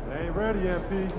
Ain't ready, MP.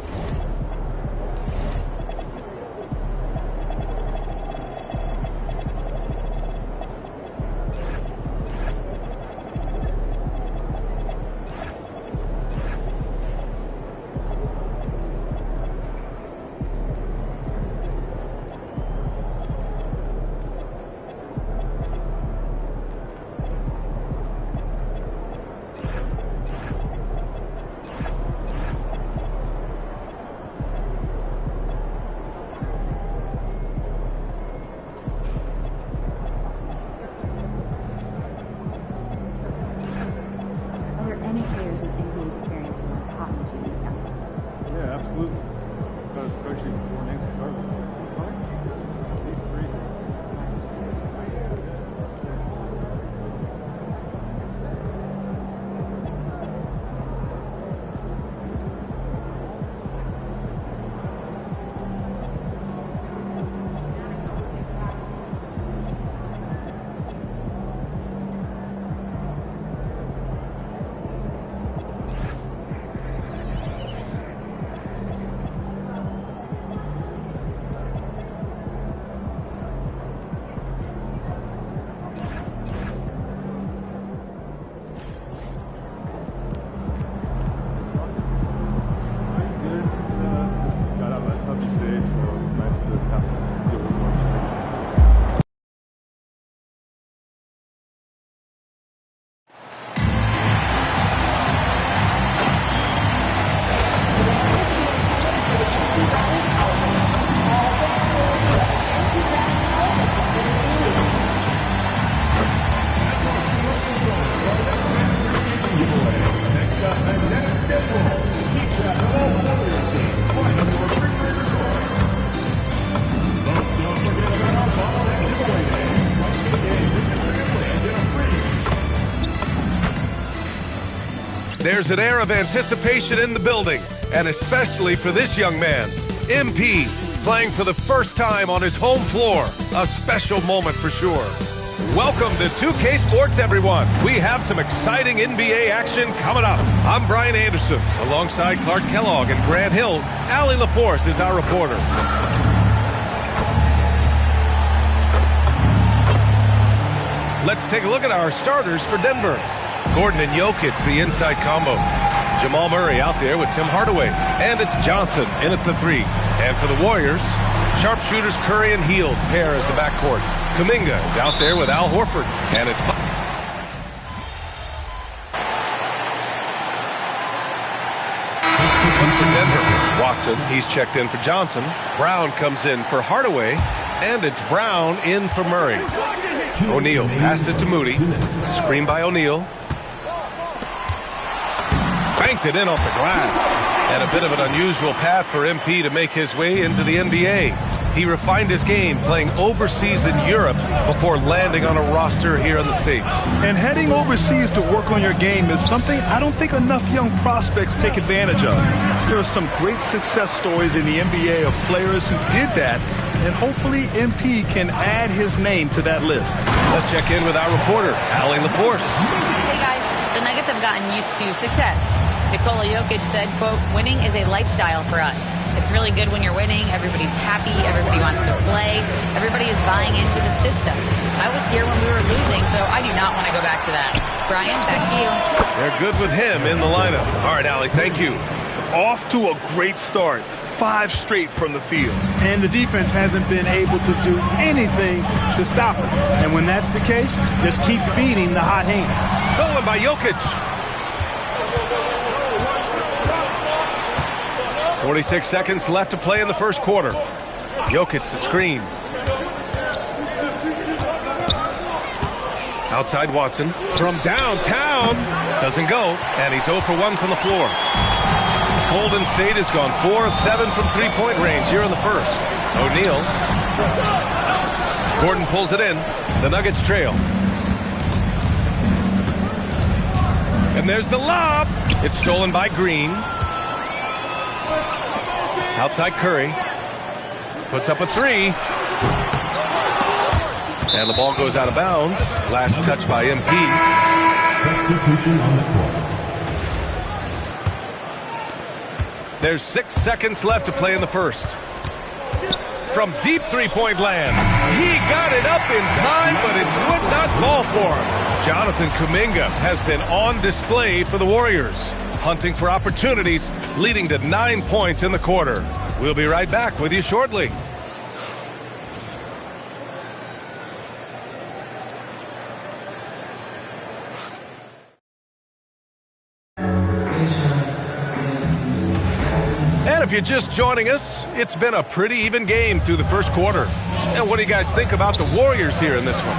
Yeah, absolutely. Because especially before next start. These three. There's an air of anticipation in the building, and especially for this young man, MP, playing for the first time on his home floor. A special moment for sure. Welcome to 2K Sports, everyone. We have some exciting NBA action coming up. I'm Brian Anderson. Alongside Clark Kellogg and Grant Hill, Allie LaForce is our reporter. Let's take a look at our starters for Denver. Gordon and Jokic, the inside combo. Jamal Murray out there with Tim Hardaway. And it's Johnson in at the three. And for the Warriors, sharpshooters Curry and Hield pair as the backcourt. Kuminga is out there with Al Horford. And it's for Denver. Watson, he's checked in for Johnson. Brown comes in for Hardaway. And it's Brown in for Murray. O'Neal passes to Moody. Screen by O'Neal. Banked it in off the glass. And a bit of an unusual path for MP to make his way into the NBA. He refined his game playing overseas in Europe before landing on a roster here in the States. And heading overseas to work on your game is something I don't think enough young prospects take advantage of. There are some great success stories in the NBA of players who did that, and hopefully MP can add his name to that list. Let's check in with our reporter, Allie LaForce. Hey guys, the Nuggets have gotten used to success. Nikola Jokic said, quote, "Winning is a lifestyle for us. It's really good when you're winning. Everybody's happy. Everybody wants to play. Everybody is buying into the system. I was here when we were losing, so I do not want to go back to that." Brian, back to you. They're good with him in the lineup. All right, Allie, thank you. Off to a great start. 5 straight from the field. And the defense hasn't been able to do anything to stop it. And when that's the case, just keep feeding the hot hand. Stolen by Jokic. 46 seconds left to play in the first quarter. Jokic the screen. Outside Watson. From downtown. Doesn't go. And he's 0 for 1 from the floor. Golden State has gone 4 of 7 from three-point range here in the first. O'Neal. Gordon pulls it in. The Nuggets trail. And there's the lob. It's stolen by Green. Outside Curry. Puts up a three. And the ball goes out of bounds. Last touch by MP. Substitution on the court. There's 6 seconds left to play in the first. From deep three-point land. He got it up in time, but it would not fall for him. Jonathan Kuminga has been on display for the Warriors, hunting for opportunities, leading to 9 points in the quarter. We'll be right back with you shortly. And if you're just joining us, it's been a pretty even game through the first quarter. And what do you guys think about the Warriors here in this one?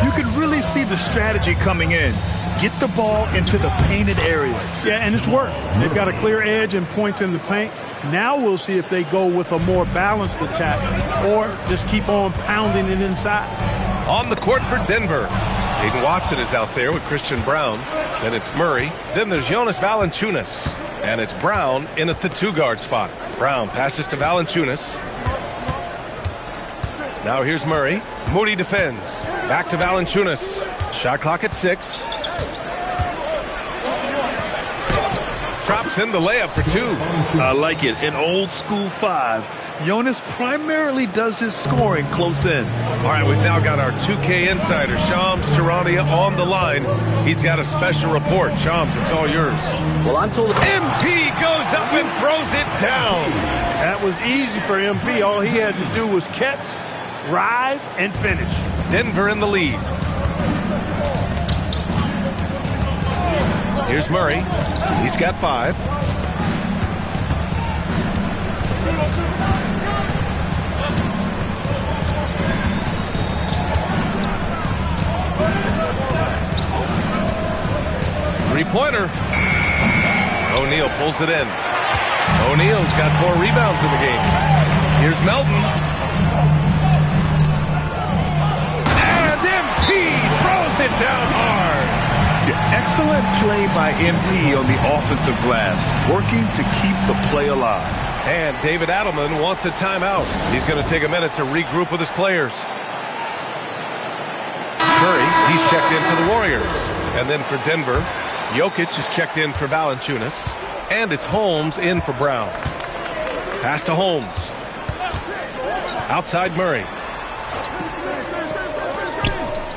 You can really see the strategy coming in. Get the ball into the painted area. Yeah, and it's worked. They've got a clear edge and points in the paint. Now we'll see if they go with a more balanced attack or just keep on pounding it inside. On the court for Denver, Hayden Watson is out there with Christian Brown. Then it's Murray. Then there's Jonas Valanciunas. And it's Brown in at the 2-guard spot. Brown passes to Valanciunas. Now here's Murray. Moody defends. Back to Valanciunas. Shot clock at 6. Drops in the layup for 2. I like it. An old school 5. Jonas primarily does his scoring close in. All right, we've now got our 2K insider, Shams Charania, on the line. He's got a special report. Shams, it's all yours. Well, I'm told MP goes up and throws it down. That was easy for MP. All he had to do was catch, rise, and finish. Denver in the lead. Here's Murray. He's got 5. Three-pointer. O'Neal pulls it in. O'Neal's got 4 rebounds in the game. Here's Melton. And MP throws it down hard. Excellent play by MP on the offensive glass, working to keep the play alive. And David Adelman wants a timeout. He's going to take a minute to regroup with his players. Curry, he's checked in for the Warriors. And then for Denver, Jokic is checked in for Valanciunas. And it's Holmes in for Brown. Pass to Holmes. Outside Murray.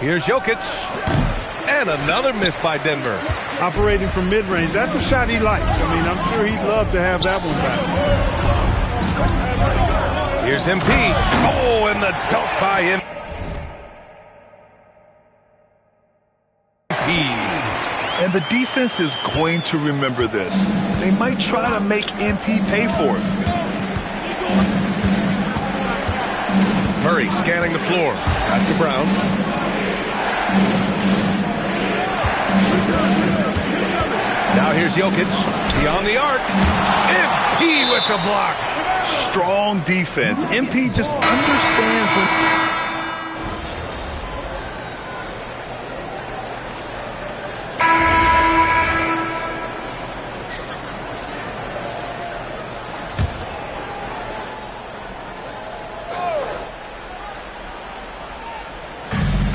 Here's Jokic. And another miss by Denver. Operating from mid-range. That's a shot he likes. I mean, I'm sure he'd love to have that one back. Here's MP. Oh, and the dunk by MP. And the defense is going to remember this. They might try to make MP pay for it. Murray scanning the floor. Pass to Brown. Now here's Jokic. Beyond the arc. MP with the block. Strong defense. MP just understands when...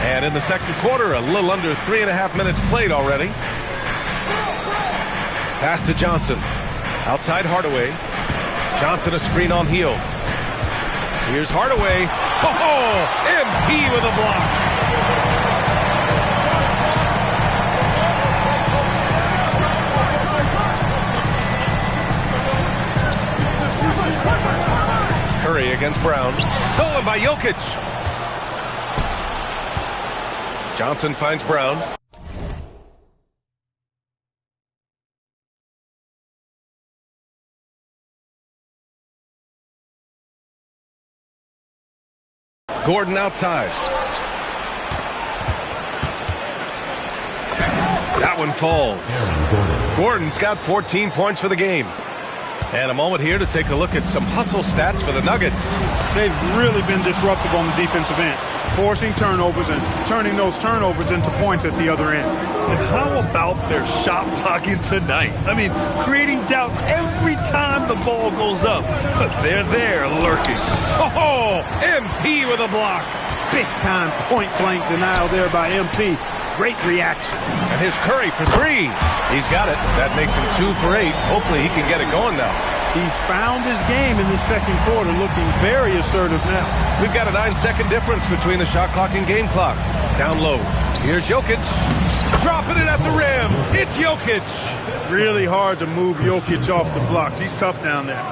And in the second quarter, a little under 3.5 minutes played already. Pass to Johnson. Outside Hardaway. Johnson a screen on Hield. Here's Hardaway. Oh, MP with a block. Curry against Brown. Stolen by Jokic. Johnson finds Brown. Gordon outside. That one falls. Gordon's got 14 points for the game. And a moment here to take a look at some hustle stats for the Nuggets. They've really been disruptive on the defensive end, forcing turnovers and turning those turnovers into points at the other end. And how about their shot blocking tonight? I mean, creating doubt every time the ball goes up. But they're there lurking. Oh, MP with a block. Big-time point-blank denial there by MP. Great reaction. And here's Curry for three. He's got it. That makes him 2 for 8. Hopefully he can get it going now. He's found his game in the second quarter, looking very assertive now. We've got a 9-second difference between the shot clock and game clock. Down low. Here's Jokic. Dropping it at the rim. It's Jokic. Really hard to move Jokic off the blocks. He's tough down there.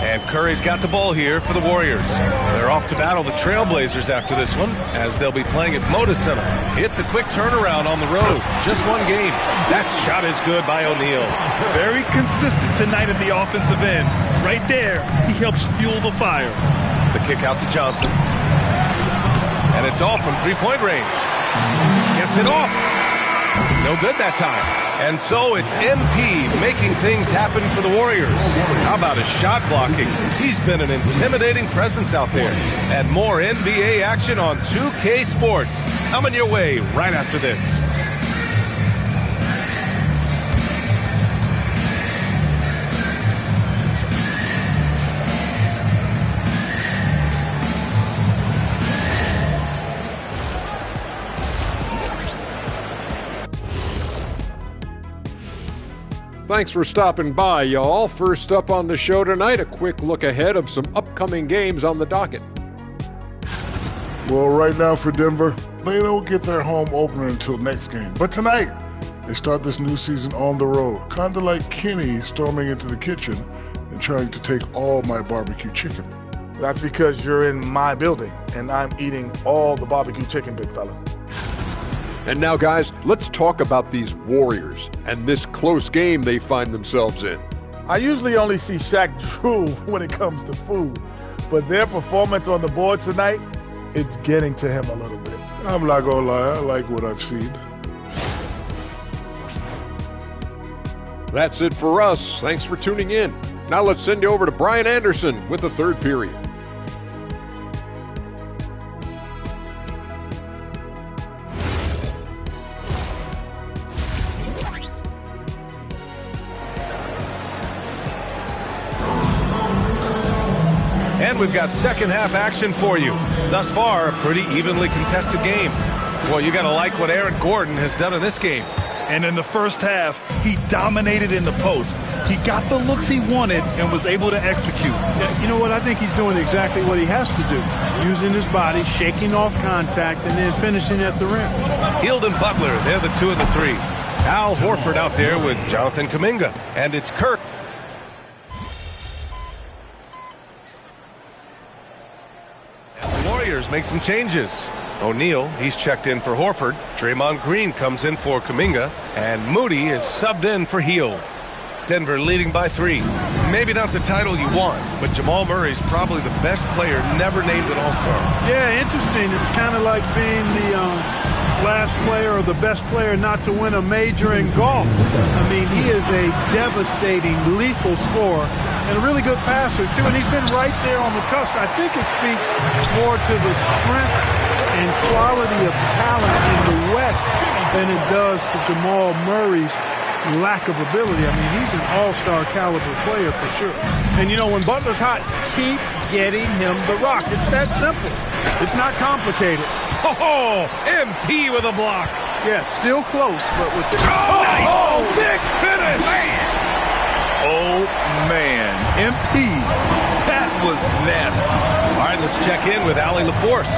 And Curry's got the ball here for the Warriors. They're off to battle the Trailblazers after this one, as they'll be playing at Moda Center. It's a quick turnaround on the road. Just one game. That shot is good by O'Neal. Very consistent tonight at the offensive end. Right there, he helps fuel the fire. The kick out to Johnson. And it's off from three-point range. Gets it off. No good that time. And so it's MP making things happen for the Warriors. How about his shot blocking? He's been an intimidating presence out there. And more NBA action on 2K Sports coming your way right after this. Thanks for stopping by, y'all. First up on the show tonight, a quick look ahead of some upcoming games on the docket. Well, right now for Denver, they don't get their home opener until next game. But tonight, they start this new season on the road, kind of like Kenny storming into the kitchen and trying to take all my barbecue chicken. That's because you're in my building, and I'm eating all the barbecue chicken, big fella. And now, guys, let's talk about these Warriors and this close game they find themselves in. I usually only see Shaq drool when it comes to food, but their performance on the board tonight, it's getting to him a little bit. I'm not gonna lie, I like what I've seen. That's it for us. Thanks for tuning in. Now let's send you over to Brian Anderson with the third period. And we've got second half action for you. Thus far, a pretty evenly contested game. Well, you got to like what Aaron Gordon has done in this game. And in the first half, he dominated in the post. He got the looks he wanted and was able to execute. Yeah, you know what? I think he's doing exactly what he has to do. Using his body, shaking off contact, and then finishing at the rim. Hield and Butler, they're the 2 and the 3. Al Horford out there with Jonathan Kuminga. And it's Kirk. Warriors make some changes. O'Neal, he's checked in for Horford. Draymond Green comes in for Kuminga. And Moody is subbed in for Hield. Denver leading by 3. Maybe not the title you want, but Jamal Murray's probably the best player never named an All-Star. Yeah, interesting. It's kind of like being the last player or the best player not to win a major in golf. I mean, he is a devastating, lethal scorer and a really good passer, too. And he's been right there on the cusp. I think it speaks more to the strength and quality of talent in the West than it does to Jamal Murray's lack of ability. I mean, he's an all-star caliber player for sure. And, you know, when Butler's hot, keep getting him the rock. It's that simple. It's not complicated. Oh, MP with a block. Yeah, still close, but with the... Nice. Oh, big finish. Man. Oh, man. MP. That was nasty. All right, let's check in with Allie LaForce.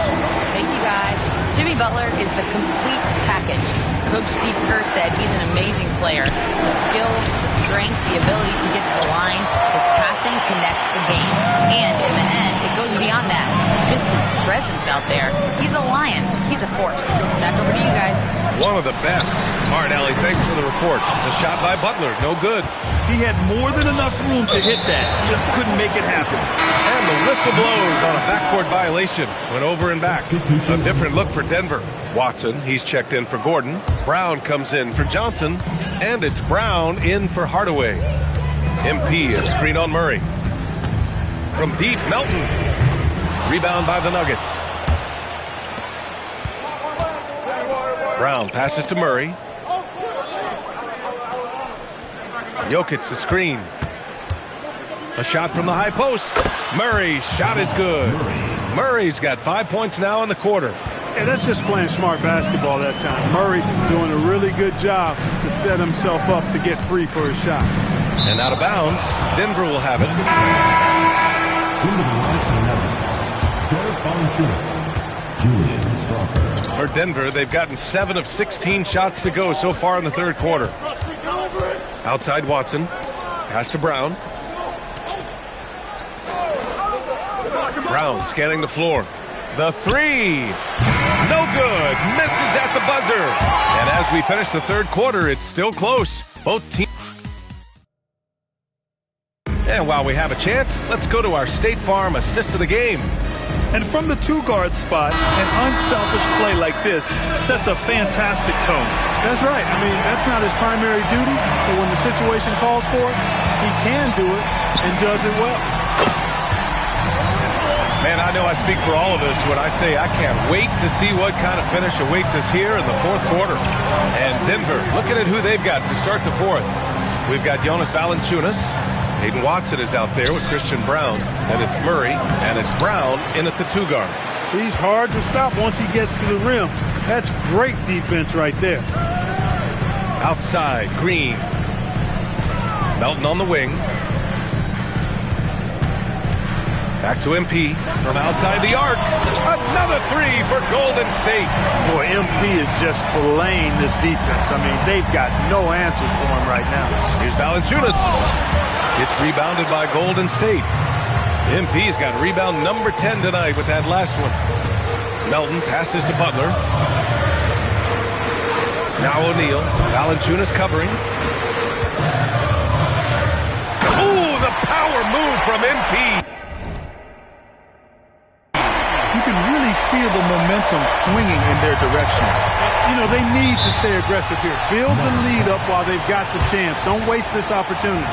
Thank you, guys. Jimmy Butler is the complete package. Coach Steve Kerr said he's an amazing player. The skill, the strength, the ability to get to the line, his passing connects the game. And in the end, it goes beyond that. Just his presence out there. He's a lion. He's a force. Back over to you guys. One of the best. All right, Allie, thanks for the report. The shot by Butler, no good. He had more than enough room to hit that. Just couldn't make it happen. And the whistle blows on a backcourt violation. Went over and back. A different look for Denver. Watson, he's checked in for Gordon. Brown comes in for Johnson. And it's Brown in for Hardaway. MP, a screen on Murray. From deep, Melton. Rebound by the Nuggets. Brown passes to Murray. Jokic, the screen. A shot from the high post. Murray's shot is good. Murray's got 5 points now in the quarter. Yeah, that's just playing smart basketball that time. Murray doing a really good job to set himself up to get free for his shot. And out of bounds, Denver will have it. Into the line for the Nuggets, Jonas Valanciunas, Julian Strawther. For Denver, they've gotten 7 of 16 shots to go so far in the third quarter. Outside Watson. Pass to Brown. Brown scanning the floor. The three. No good. Misses at the buzzer. And as we finish the third quarter, it's still close. Both teams. And while we have a chance, let's go to our State Farm assist of the game. And from the two-guard spot, an unselfish play like this sets a fantastic tone. That's right. I mean, that's not his primary duty, but when the situation calls for it, he can do it and does it well. Man, I know I speak for all of us when I say I can't wait to see what kind of finish awaits us here in the fourth quarter. And Denver, looking at who they've got to start the fourth. We've got Jonas Valanciunas. Hayden Watson is out there with Christian Brown. And it's Murray, and it's Brown in at the two-guard. He's hard to stop once he gets to the rim. That's great defense right there. Outside, Green. Melton on the wing. Back to MP from outside the arc. Another three for Golden State. Boy, MP is just filleting this defense. I mean, they've got no answers for him right now. Here's Valanciunas. It's rebounded by Golden State. MP's got rebound number 10 tonight with that last one. Melton passes to Butler. Now O'Neal. Valanciunas covering. Ooh, the power move from MP. You can really feel the momentum swinging in their direction. You know, they need to stay aggressive here. Build the lead up while they've got the chance. Don't waste this opportunity.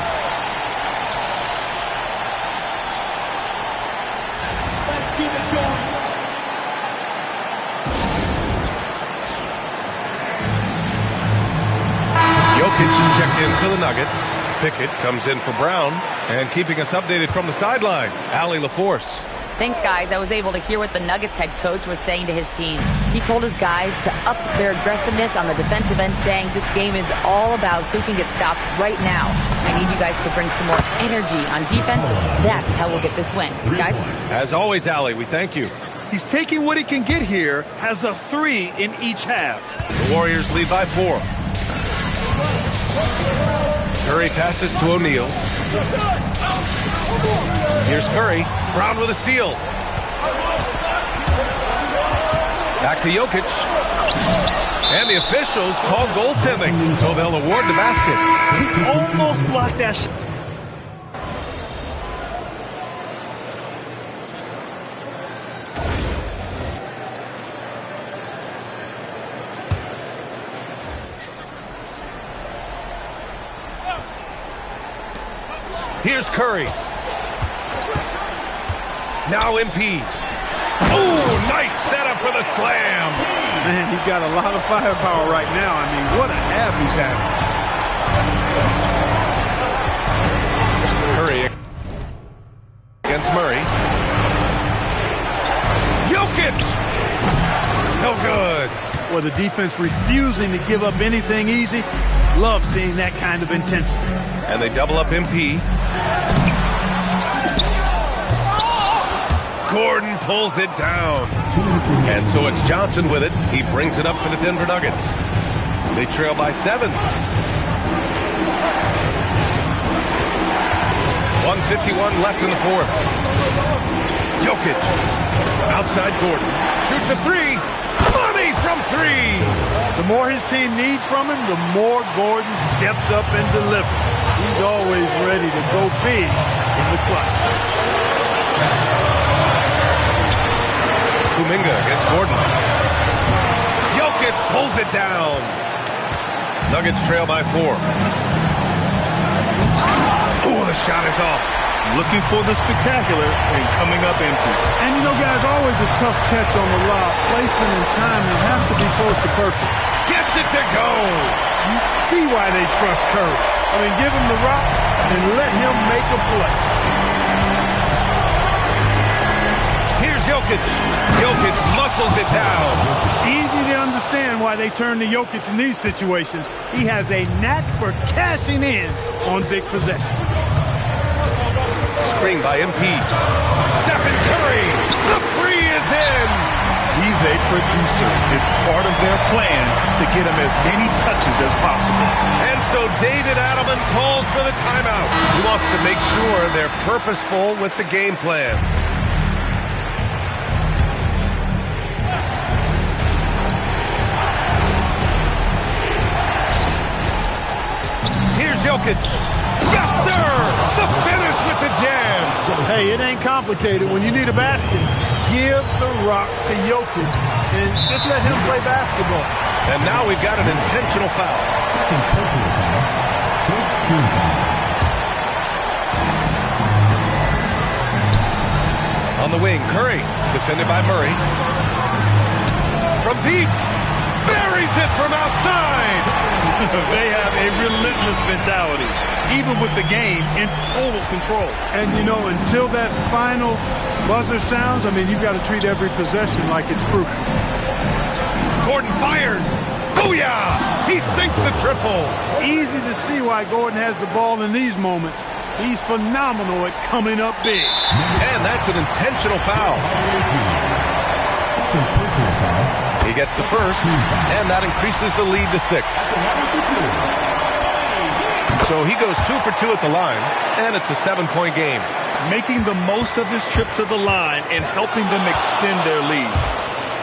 Jokic checked in for the Nuggets. Pickett comes in for Brown. And keeping us updated from the sideline, Allie LaForce. Thanks, guys. I was able to hear what the Nuggets head coach was saying to his team. He told his guys to up their aggressiveness on the defensive end, saying this game is all about who can get stops right now. I need you guys to bring some more energy on defense. That's how we'll get this win. Guys? As always, Allie, we thank you. He's taking what he can get here, has a 3 in each half. The Warriors lead by 4. Curry passes to O'Neal. Here's Curry. Brown with a steal. Back to Jokic. And the officials call goaltending, so they'll award the basket. He almost blocked that shot. Here's Curry. Now MP. Oh, nice setup for the slam. Man, he's got a lot of firepower right now. I mean, what a half he's having. Curry against Murray. Jokic. No good. Well, the defense refusing to give up anything easy. Love seeing that kind of intensity. And they double up MP. Gordon pulls it down. And so it's Johnson with it. He brings it up for the Denver Nuggets. They trail by 7. 1:51 left in the fourth. Jokic. Outside Gordon. Shoots a 3. Money from 3. The more his team needs from him, the more Gordon steps up and delivers. He's always ready to go big in the clutch. Kuminga against Gordon. Jokic pulls it down. Nuggets trail by 4. Ooh, the the shot is off. Looking for the spectacular and coming up empty. And, you know, guys, always a tough catch on the lob. Placement and timing have to be close to perfect. Gets it to go. You see why they trust Curry. I mean, give him the rock and let him make a play. Here's Jokic. Jokic muscles it down. Easy to understand why they turn to Jokic in these situations. He has a knack for cashing in on big possessions. Screen by MP. Stephen Curry. The three is in. He's a producer. It's part of their plan to get him as many touches as possible. And so David Adelman calls for the timeout. He wants to make sure they're purposeful with the game plan. Here's Jokic. Yes, sir! The finish with the jam. Hey, it ain't complicated. When you need a basket, give the rock to Jokic and just let him play basketball. And now we've got an intentional foul. Second personal foul. First team foul. On the wing, Curry, defended by Murray. From deep, buries it from outside. They have a relentless mentality, even with the game in total control. And, you know, until that final buzzer sounds, I mean, you've got to treat every possession like it's crucial. Gordon fires. Booyah! He sinks the triple. Easy to see why Gordon has the ball in these moments. He's phenomenal at coming up big. And that's an intentional foul. Second personal foul. He gets the first, and that increases the lead to 6. So he goes 2 for 2 at the line, and it's a 7-point game. Making the most of his trip to the line and helping them extend their lead.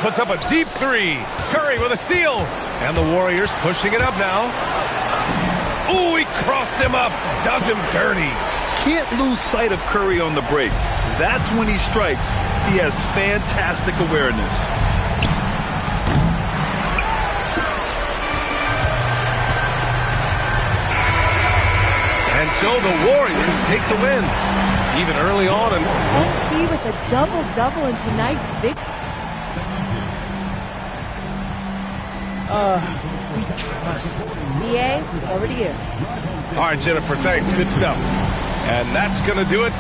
Puts up a deep 3. Curry with a steal. And the Warriors pushing it up now. Ooh, he crossed him up. Does him dirty. Can't lose sight of Curry on the break. That's when he strikes. He has fantastic awareness. And so the Warriors take the win. Even early on. And MP with a double-double in tonight's big... we trust. BA, over to you. all right, Jennifer, thanks. Good stuff. And that's going to do it.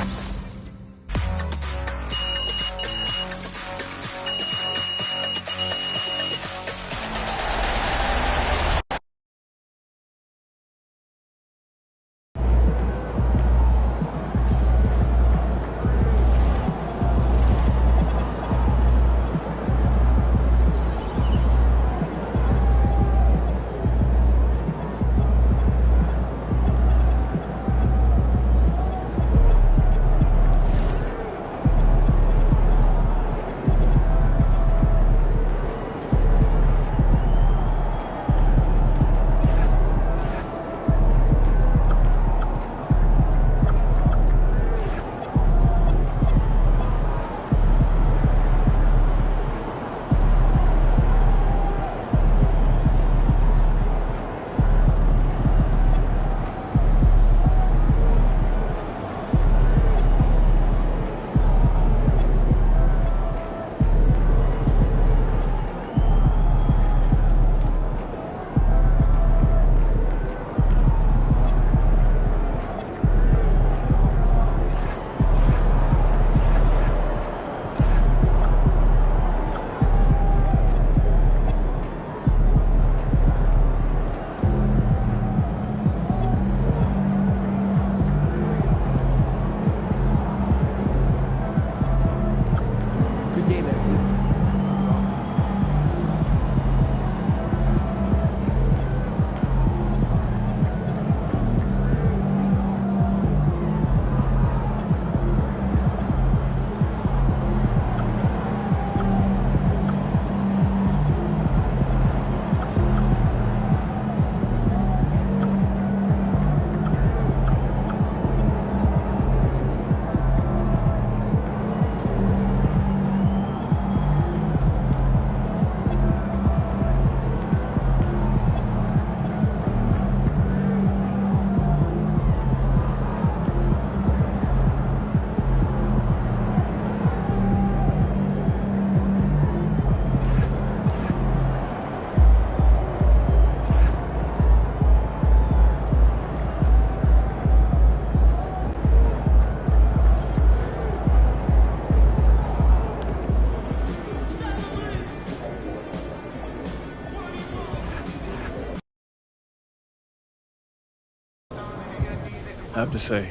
I have to say,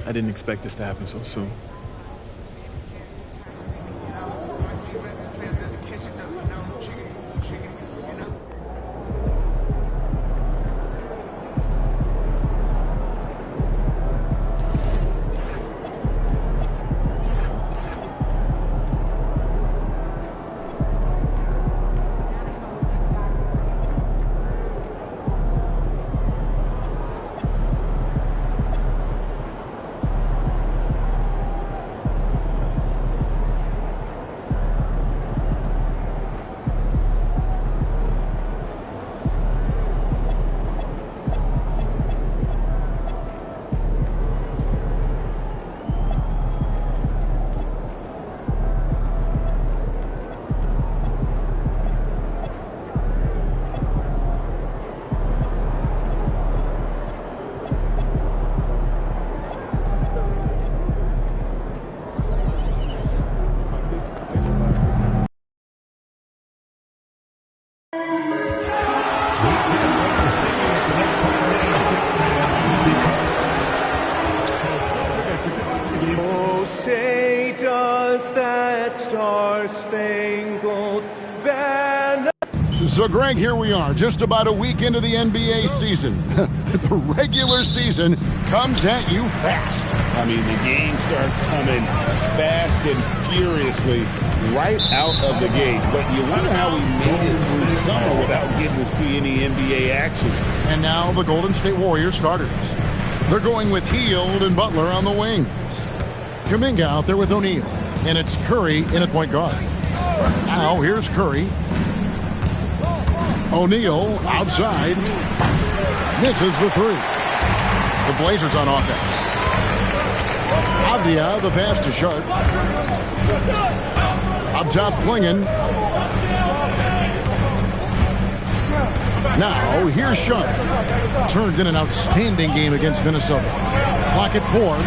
I didn't expect this to happen so soon. Oh, say does that star-spangled banner... So, Greg, here we are, just about a week into the NBA season. The regular season comes at you fast. I mean, the games start coming fast and furiously right out of the gate. But you wonder how we made it through summer without getting to see any NBA action. And now the Golden State Warriors starters. They're going with Hield and Butler on the wings. Kuminga out there with O'Neal. And it's Curry in at point guard. Now here's Curry. O'Neal outside. Misses the three. The Blazers on offense. Avdia, the pass to Sharp. Up top, Klingon. Now, here's Sharp. Turned in an outstanding game against Minnesota. Clock at 4.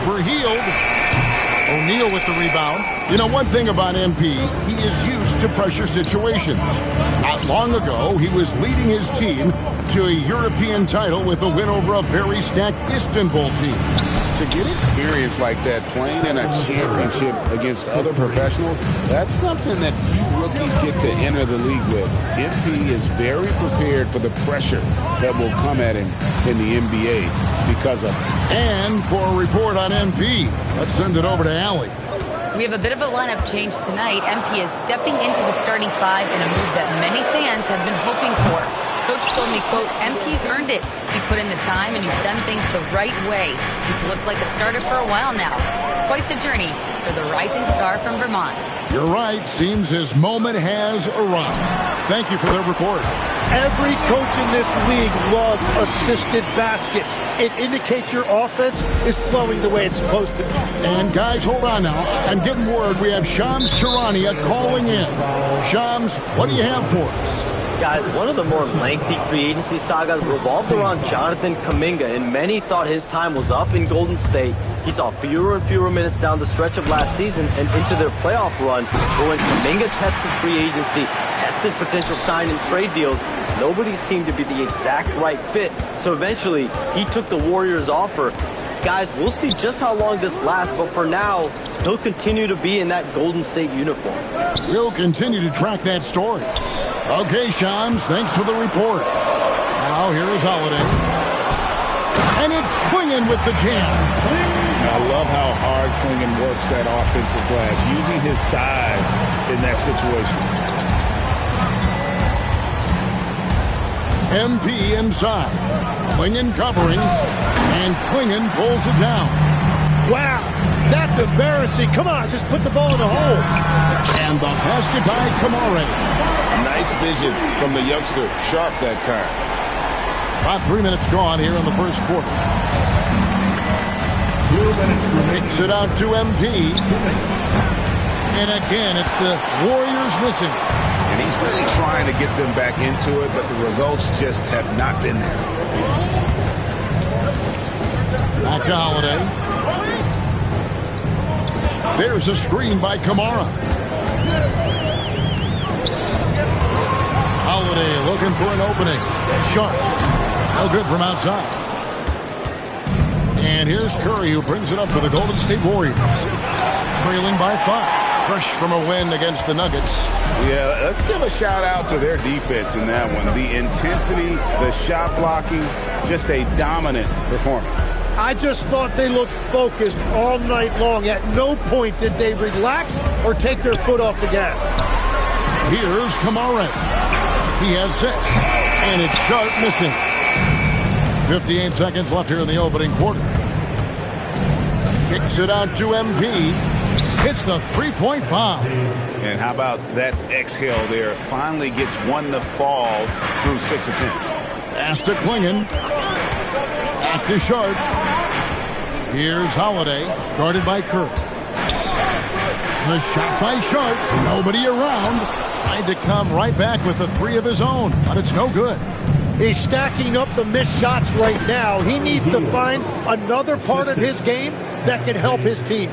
Over Hield. O'Neal with the rebound. You know, one thing about MP, he is used to pressure situations. Not long ago, he was leading his team to a European title with a win over a very stacked Istanbul team. To get experience like that, playing in a championship against other professionals, that's something that few rookies get to enter the league with. MP is very prepared for the pressure that will come at him in the NBA because of it. And for a report on MP, let's send it over to Allie. We have a bit of a lineup change tonight. MP is stepping into the starting five in a move that many fans have been hoping for. Coach told me, quote, MP's earned it. He put in the time and he's done things the right way. He's looked like a starter for a while now. It's quite the journey for the rising star from Vermont. You're right. Seems his moment has arrived. Thank you for the report. Every coach in this league loves assisted baskets. It indicates your offense is flowing the way it's supposed to. And guys, hold on now. I'm getting word we have Shams Charania calling in. Shams, what do you have for us? Guys, one of the more lengthy free agency sagas revolved around Jonathan Kuminga, and many thought his time was up in Golden State. He saw fewer and fewer minutes down the stretch of last season and into their playoff run. But when Kuminga tested free agency, tested potential sign and trade deals, nobody seemed to be the exact right fit. So eventually, he took the Warriors' offer. Guys, we'll see just how long this lasts, but for now, he'll continue to be in that Golden State uniform. We'll continue to track that story. Okay, Shams, thanks for the report. Now, here is Holiday. And it's Klingon with the jam. I love how hard Klingon works that offensive glass, using his size in that situation. MP inside. Klingon covering. And Klingon pulls it down. Wow, that's embarrassing. Come on, just put the ball in the hole. And the basket by Kamare. Nice vision from the youngster, Sharp that time. About 3 minutes gone here in the first quarter. Kicks it out to MP. And again, it's the Warriors missing. And he's really trying to get them back into it, but the results just have not been there. Back to Holiday. There's a screen by Kamara. Holiday looking for an opening. Sharp No good from outside. And here's Curry, who brings it up for the Golden State Warriors. Trailing by 5. Fresh from a win against the Nuggets. Yeah, let's give a shout out to their defense in that one. The intensity, the shot blocking, just a dominant performance. I just thought they looked focused all night long. At no point did they relax or take their foot off the gas. Here's Kamara. He has 6. And it's Sharp missing. 58 seconds left here in the opening quarter. Kicks it out to MP. Hits the three-point bomb. And how about that exhale there? Finally gets one to fall through 6 attempts. Pass to Klingon. Back to Sharp. Here's Holiday, guarded by Curry. The shot by Sharp. Nobody around. Tried to come right back with a 3 of his own, but it's no good. He's stacking up the missed shots right now. He needs to find another part of his game that can help his team.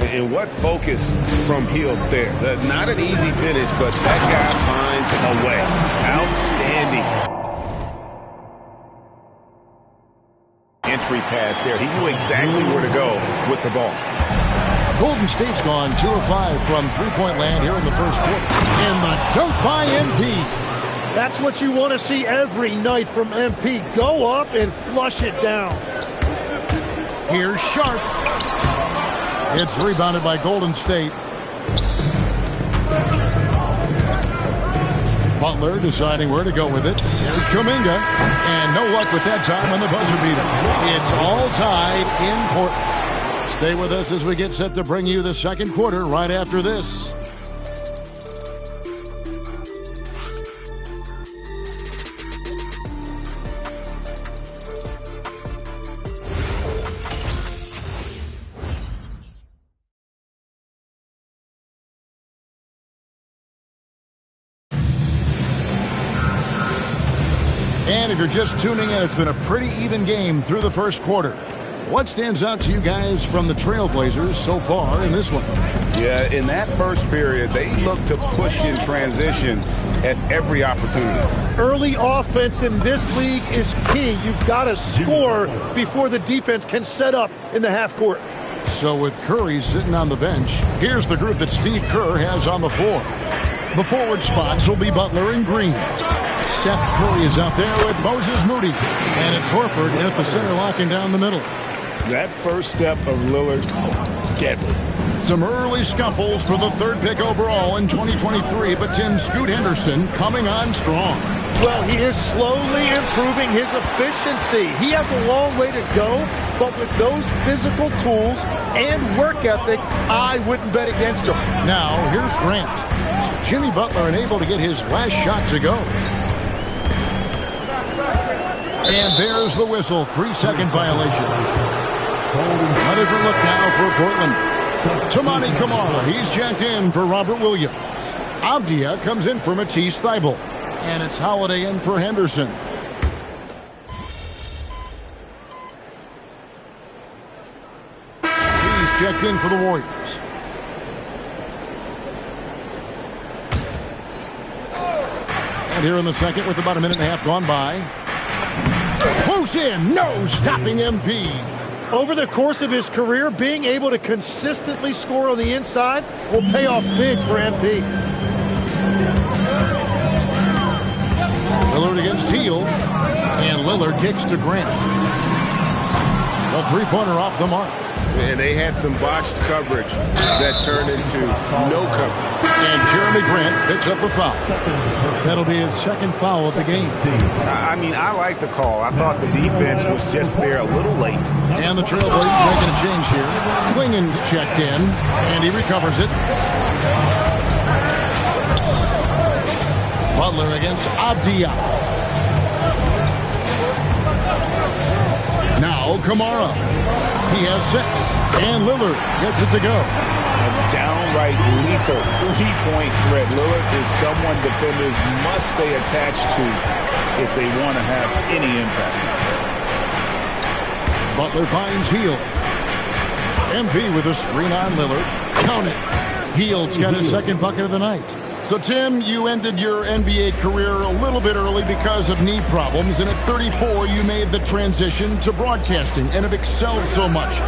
And what focus from Hield there. Not an easy finish, but that guy finds a way. Outstanding. Entry pass there. He knew exactly where to go with the ball. Golden State's gone 2 of 5 from three-point land here in the first quarter. And the dunk by MP. That's what you want to see every night from MP. Go up and flush it down. Here's Sharp. It's rebounded by Golden State. Butler deciding where to go with it. Here's Kuminga. And no luck with that time on the buzzer beater. It's all tied in Portland. Stay with us as we get set to bring you the second quarter right after this. And if you're just tuning in, it's been a pretty even game through the first quarter. What stands out to you guys from the Trailblazers so far in this one? Yeah, in that first period, they looked to push in transition at every opportunity. Early offense in this league is key. You've got to score before the defense can set up in the half court. So with Curry sitting on the bench, here's the group that Steve Kerr has on the floor. The forward spots will be Butler and Green. Seth Curry is out there with Moses Moody. And it's Horford in at the center, locking down the middle. That first step of Lillard, deadly. Some early scuffles for the 3rd pick overall in 2023, but Tim Scoot Henderson coming on strong. Well, he is slowly improving his efficiency. He has a long way to go, but with those physical tools and work ethic, I wouldn't bet against him. Now, here's Grant. Jimmy Butler unable to get his last shot to go. And there's the whistle, 3-second violation. A different look now for Portland. Toumani Camara, he's checked in for Robert Williams. Avdia comes in for Matisse Thybulle. And it's Holiday in for Henderson. He's checked in for the Warriors. And here in the second with about a minute and a half gone by. Close in, no stopping MP. Over the course of his career, being able to consistently score on the inside will pay off big for MP. Lillard against Hield. And Lillard kicks to Grant. A three-pointer off the mark. And they had some botched coverage that turned into no coverage. And Jeremy Grant picks up the foul. That'll be his second foul of the game. I mean, I like the call. I thought the defense was just there a little late. And the Trailblazers making a change here. Klingon's checked in, and he recovers it. Butler against Avdia. Now Kamara. He has 6. And Lillard gets it to go. A downright lethal three-point threat. Lillard is someone defenders must stay attached to if they want to have any impact. Butler finds Hield. MP with a screen on Lillard. Count it. Hield's got his second bucket of the night. So, Tim, you ended your NBA career a little bit early because of knee problems, and at 34, you made the transition to broadcasting and have excelled so much.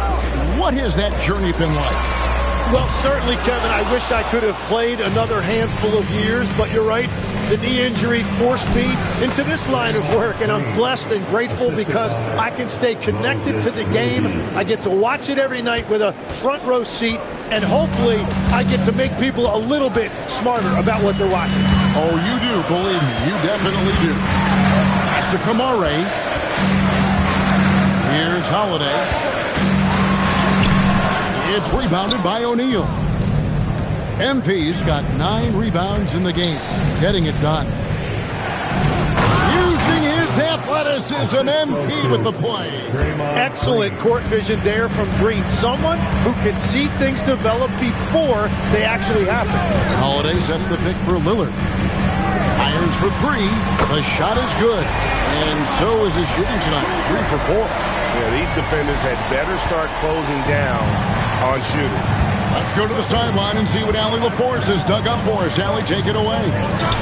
What has that journey been like? Well, certainly, Kevin, I wish I could have played another handful of years, but you're right. The knee injury forced me into this line of work, and I'm blessed and grateful because I can stay connected to the game. I get to watch it every night with a front row seat, and hopefully I get to make people a little bit smarter about what they're watching. Oh, you do, believe me, you definitely do. Pass to Kamare. Here's Holiday. It's rebounded by O'Neal. MP's got 9 rebounds in the game, getting it done. Using his athleticism, MP with the play. Excellent court vision there from Green. Someone who can see things develop before they actually happen. Holiday sets the pick for Lillard. Fires for 3. The shot is good. And so is his shooting tonight. 3 for 4. Yeah, these defenders had better start closing down on shooting. Let's go to the sideline and see what Allie LaForce has dug up for us. Allie, take it away.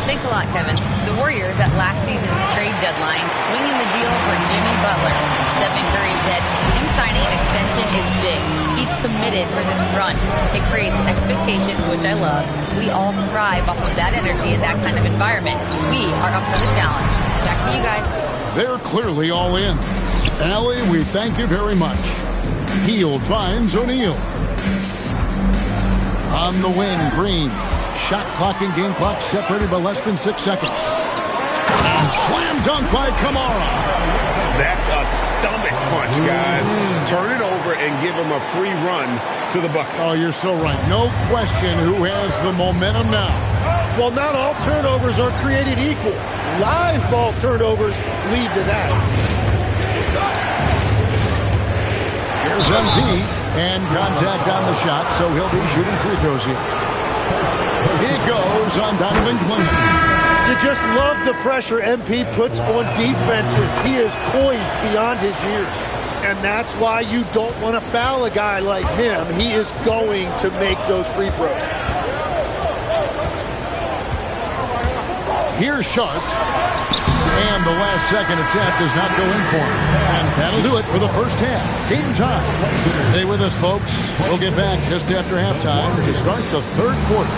Thanks a lot, Kevin. The Warriors at last season's trade deadline swinging the deal for Jimmy Butler. Stephen Curry said him signing an extension is big. He's committed for this run. It creates expectations, which I love. We all thrive off of that energy and that kind of environment. We are up for the challenge. Back to you guys. They're clearly all in. Allie, we thank you very much. Hield finds O'Neal. On the wing, Green. Shot clock and game clock separated by less than 6 seconds. Slam dunk by Kamara. That's a stomach punch, guys. Turn it over and give him a free run to the bucket. Oh, you're so right. No question who has the momentum now. Well, not all turnovers are created equal. Live ball turnovers lead to that. Here's MP, and contact on the shot, so he'll be shooting free throws here. He goes on Donovan Clinton. You just love the pressure MP puts on defenses. He is poised beyond his years. And that's why you don't want to foul a guy like him. He is going to make those free throws. Here's Sharp. And the last second attempt does not go in for him. And that'll do it for the first half. Game time. Stay with us, folks. We'll get back just after halftime to start the third quarter.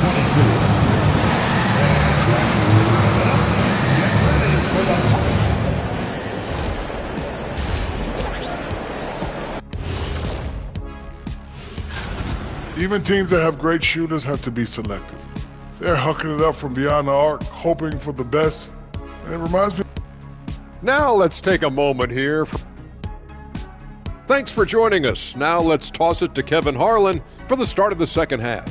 Even teams that have great shooters have to be selective. They're hucking it up from beyond the arc, hoping for the best. And it reminds me. Now let's take a moment here. Thanks for joining us. Now let's toss it to Kevin Harlan for the start of the second half.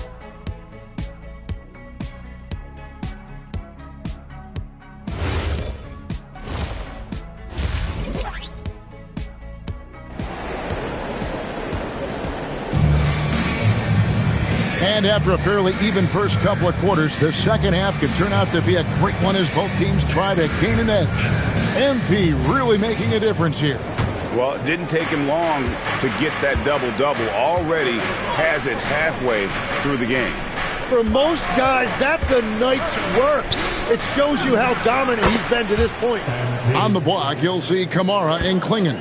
And after a fairly even first couple of quarters, the second half could turn out to be a great one as both teams try to gain an edge. MP really making a difference here. Well, it didn't take him long to get that double-double. Already has it halfway through the game. For most guys, that's a night's work. It shows you how dominant he's been to this point. On the block, you'll see Kamara and Klingon.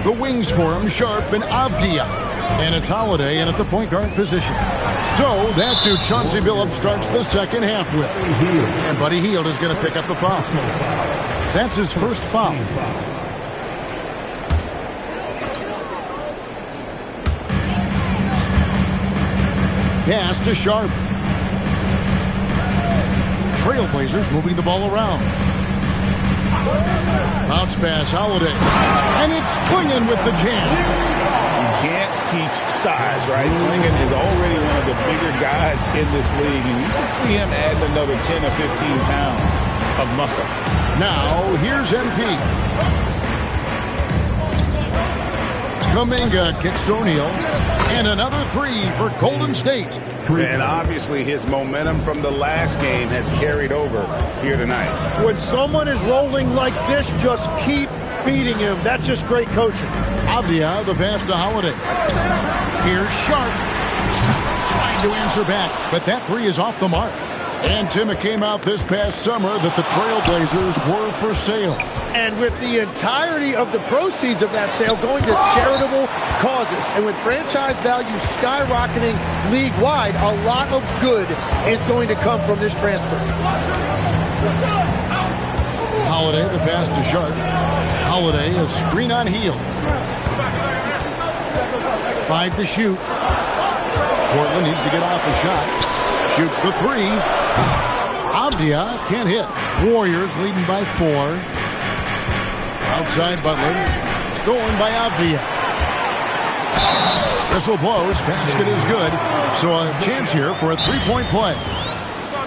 The wings for him, Sharp and Avdia. And it's Holiday in at the point guard position. So that's who Chauncey Billups starts the second half with. And Buddy Hield is going to pick up the foul. That's his first foul. Pass to Sharp. Trailblazers moving the ball around. Bounce pass, Holiday. And it's Klingon with the jam. You can't teach size, right? Klingon is already one of the bigger guys in this league, and you can see him adding another 10 or 15 pounds of muscle. Now, here's MP. Kuminga kicks to O'Neal. And another three for Golden State. And obviously his momentum from the last game has carried over here tonight. When someone is rolling like this, just keep feeding him. That's just great coaching. Avdia, the pass to Holiday. Here's Sharp. Trying to answer back, but that three is off the mark. And, Tim, it came out this past summer that the Trailblazers were for sale. And with the entirety of the proceeds of that sale going to charitable causes, and with franchise value skyrocketing league-wide, a lot of good is going to come from this transfer. Holiday, the pass to Sharp. Holiday, a screen on Heel. 5 to shoot. Portland needs to get off a shot. Shoots the 3. Avdia can't hit. Warriors leading by 4. Outside Butler. Stolen by Avdia. Whistle blows. Basket is good. So a chance here for a 3-point play.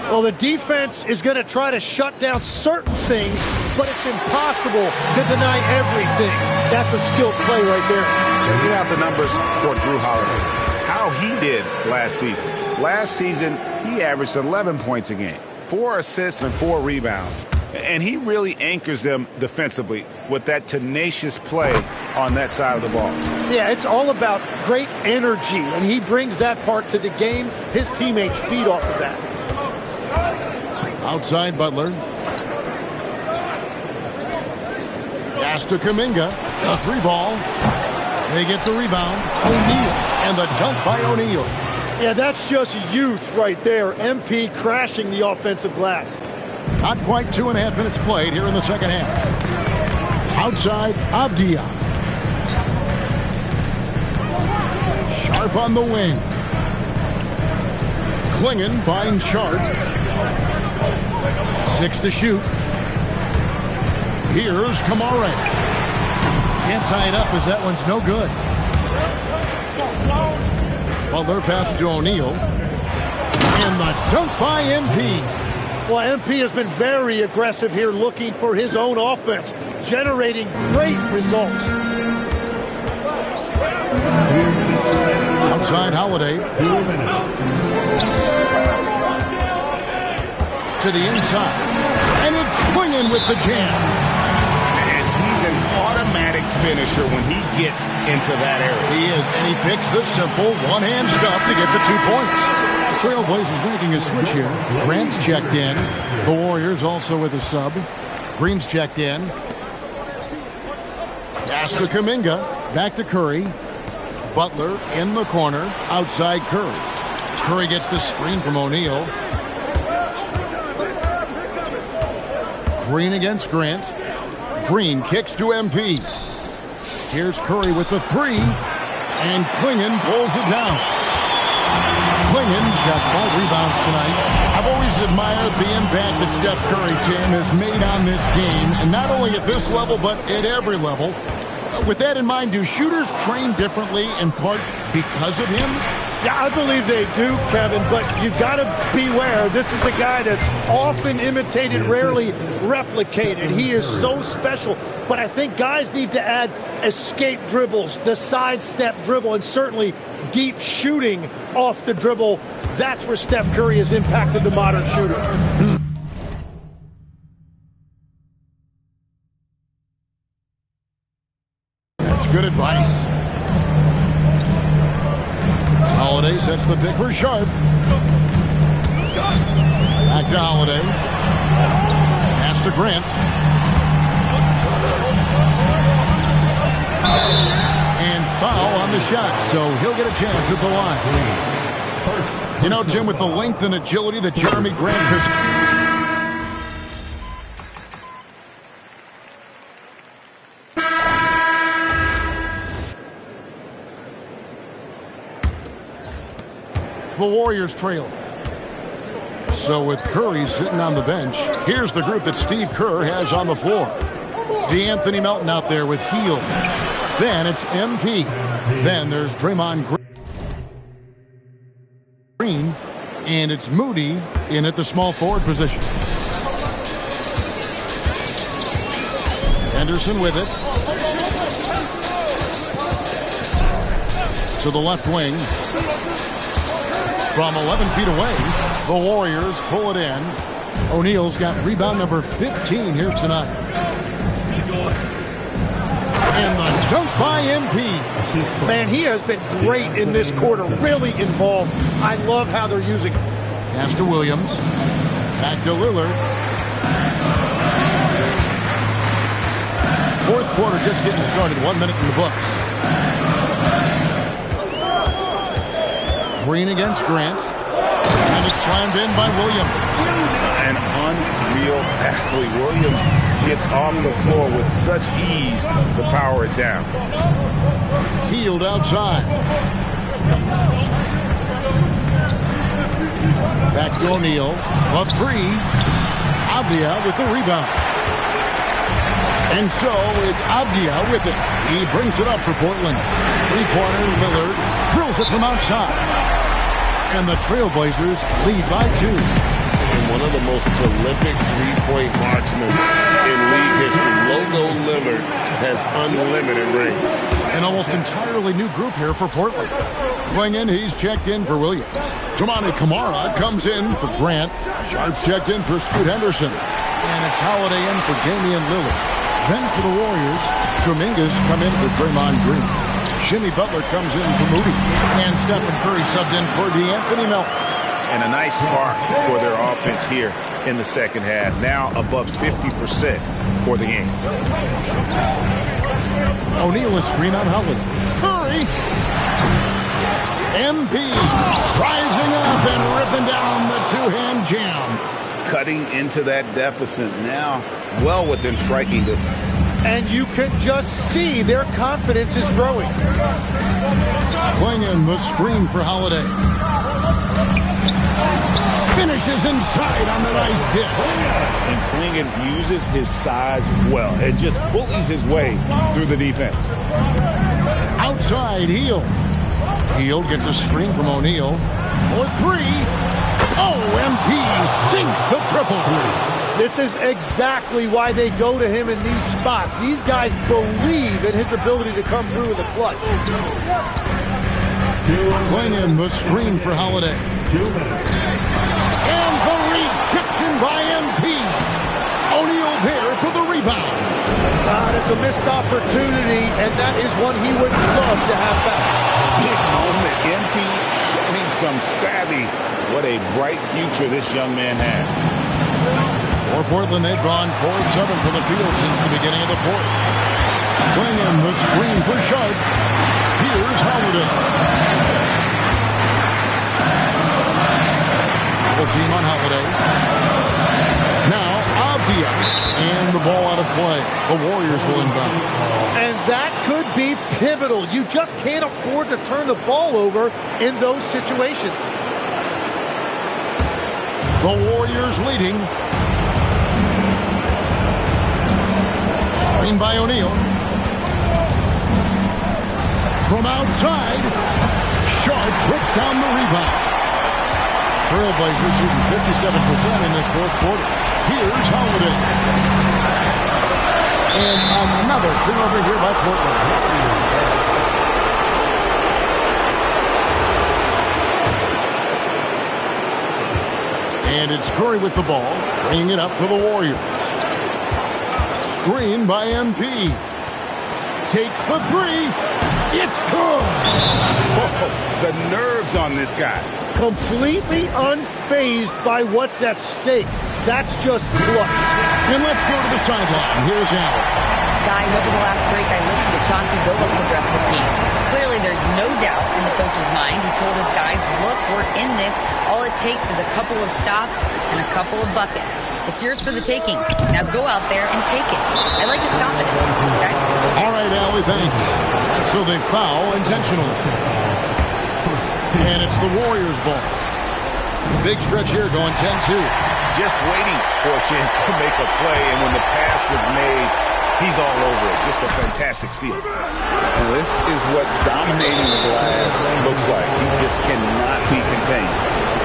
Well, the defense is going to try to shut down certain things, but it's impossible to deny everything. That's a skilled play right there. So you have the numbers for Jrue Holiday. How he did last season. Last season, he averaged 11 points a game, 4 assists and 4 rebounds. And he really anchors them defensively with that tenacious play on that side of the ball. Yeah, it's all about great energy, and he brings that part to the game. His teammates feed off of that. Outside Butler. Pass to Kuminga. A 3-ball. They get the rebound. O'Neal. And the dunk by O'Neal. Yeah, that's just youth right there. MP crashing the offensive glass. Not quite 2.5 minutes played here in the second half. Outside Avdia. Sharp on the wing. Klingon finds Sharp. 6 to shoot. Here's Kamara. Can't tie it up as that one's no good. Butler passes to O'Neal. And the dunk by MP. Well, MP has been very aggressive here looking for his own offense, generating great results. Outside Holiday. To the inside. And it's Klingon with the jam. And he's an automatic finisher when he gets into that area. He is, and he picks the simple one-hand stuff to get the 2 points. The Trailblazers making a switch here. Grant's checked in. The Warriors also with a sub. Green's checked in. Pass to Kuminga. Back to Curry. Butler in the corner. Outside Curry. Curry gets the screen from O'Neal. Green against Grant. Green kicks to MP. Here's Curry with the 3. And Klingon pulls it down. Klingon's got 5 rebounds tonight. I've always admired the impact that Steph Curry, Tim, has made on this game. And not only at this level, but at every level. With that in mind, do shooters train differently in part because of him? Yeah, I believe they do, Kevin, but you've got to beware. This is a guy that's often imitated, rarely replicated. He is so special, but I think guys need to add escape dribbles, the sidestep dribble, and certainly deep shooting off the dribble. That's where Steph Curry has impacted the modern shooter. That's good advice. Holiday sets the pick for Sharp. Back to Holiday. Pass to Grant. And foul on the shot, so he'll get a chance at the line. You know, Jim, with the length and agility that Jeremy Grant has... The Warriors trail. So with Curry sitting on the bench, here's the group that Steve Kerr has on the floor. DeAnthony Melton out there with Heel. Then it's MP. Then there's Draymond Green. And it's Moody in at the small forward position. Henderson with it. To the left wing. From 11 feet away, the Warriors pull it in. O'Neal's got rebound number 15 here tonight. And the dunk by MP. Man, he has been great in this quarter, really involved. I love how they're using him. Pass to Williams. Back to Lillard. Fourth quarter just getting started. 1 minute in the books. Green against Grant. And it's slammed in by Williams. An unreal athlete. Williams gets off the floor with such ease to power it down. Hield outside. Back to O'Neal. A three. Avdia with the rebound. And so it's Avdia with it. He brings it up for Portland. Three-pointer, Lillard drills it from outside. And the Trailblazers lead by 2. And one of the most prolific three-point marksmen in league history, Logo Lillard, has unlimited range. An almost entirely new group here for Portland. Going in, he's checked in for Williams. Toumani Camara comes in for Grant. Sharp's checked in for Scoot Henderson. And it's Holiday in for Damian Lillard. Then for the Warriors, Kuminga's come in for Draymond Green. Jimmy Butler comes in for Moody. And Stephen Curry subbed in for DeAnthony Melton. And a nice spark for their offense here in the second half. Now above 50% for the game. O'Neal is screen on Holiday. Curry. MP rising up and ripping down the two-hand jam. Cutting into that deficit now, well within striking distance. And you can just see their confidence is growing. Playing in the screen for Holiday. Finishes inside on the nice dip. And Clingan uses his size well and just bullies his way through the defense. Outside, Hield. Hield gets a screen from O'Neal. For three. Oh, MP sinks the triple. This is exactly why they go to him in these spots. These guys believe in his ability to come through in the clutch. Playing in the screen for Holiday. And the rejection by MP. O'Neal there for the rebound. It's a missed opportunity, and that is one he would love to have back. Big moment. MP showing some savvy. What a bright future this young man has. For Portland, they've gone 4-7 from the field since the beginning of the fourth. Playing in the screen for Sharp. Here's Holiday. Full team on Holiday. Now Avdia. And the ball out of play. The Warriors will inbound. And that could be pivotal. You just can't afford to turn the ball over in those situations. The Warriors leading. Screen by O'Neal. From outside, Sharp puts down the rebound. Trailblazers shooting 57% in this fourth quarter. Here's Holiday. And another turnover here by Portland. And it's Curry with the ball, bringing it up for the Warriors. Screen by MP. Takes the three. It's good. Oh, the nerves on this guy. Completely unfazed by what's at stake. That's just clutch. And let's go to the sideline. Here's Allen. Guys, over the last break, I listened to Chauncey Billups address the team. Clearly, there's no doubt in the coach's mind. He told his guys, look, we're in this. All it takes is a couple of stops and a couple of buckets. It's yours for the taking. Now go out there and take it. I like his confidence. Guys? All right, Allie, thanks. So they foul intentionally. And it's the Warriors' ball. Big stretch here going 10-2. Just waiting for a chance to make a play, and when the pass was made, he's all over it. Just a fantastic steal. And this is what dominating the glass looks like. He just cannot be contained.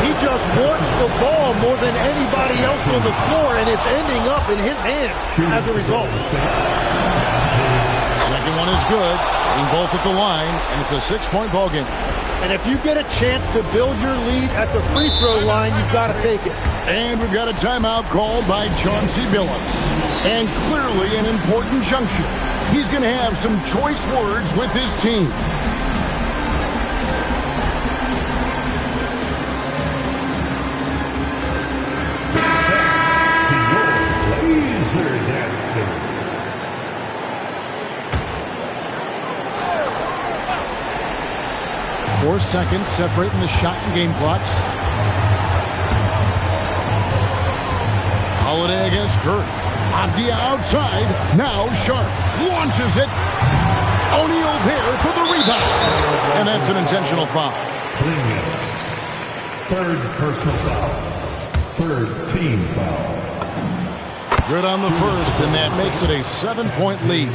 He just wants the ball more than anybody else on the floor, and it's ending up in his hands as a result. Second one is good. Getting both at the line, and it's a 6-point ball game. And if you get a chance to build your lead at the free throw line, you've got to take it. And we've got a timeout called by Chauncey Billups. And clearly an important juncture. He's going to have some choice words with his team. 4 seconds separating the shot and game clocks. Holiday against Curry. Avdia outside. Now Sharp launches it. O'Neal there for the rebound. And that's an intentional foul. Third personal foul. Third team foul. Good on the first, and that makes it a 7-point lead.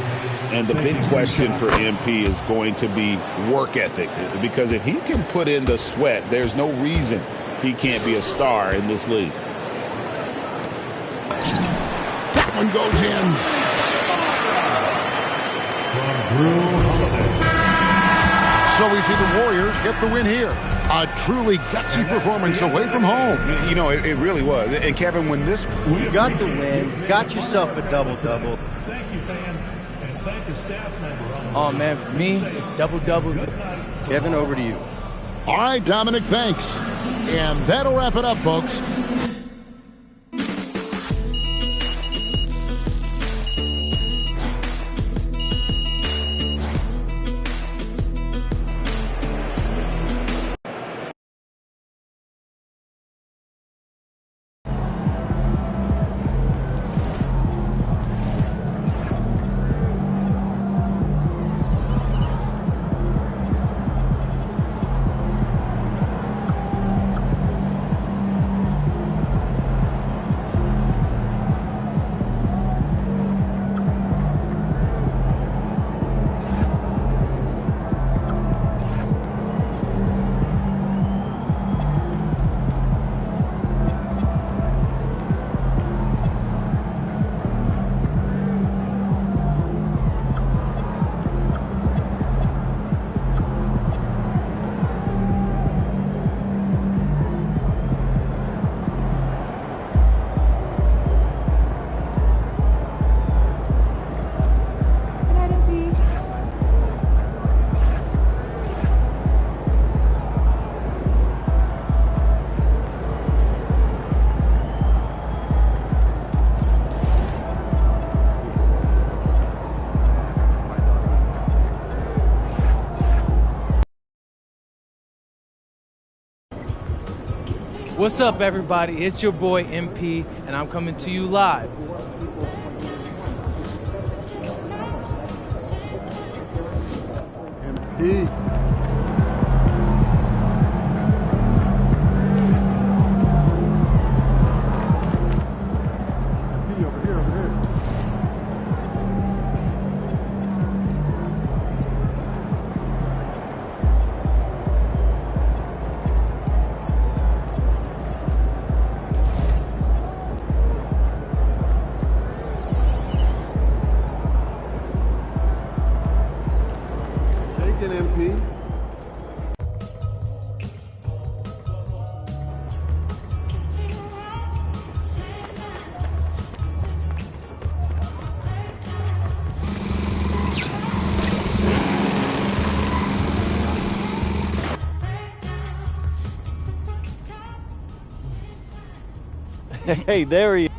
And the big question for MP is going to be work ethic. Because if he can put in the sweat, there's no reason he can't be a star in this league. That one goes in. So we see the Warriors get the win here. A truly gutsy performance away from home. You know, it really was. And Kevin, when this... You got the win, got yourself a double-double. Thank you, fans, and thank the staff member on the... Oh, man, for me, double-doubles. Kevin, over to you. All right, Dominic, thanks. And that'll wrap it up, folks. What's up, everybody? It's your boy MP, and I'm coming to you live. MP. MP. Hey, there he is.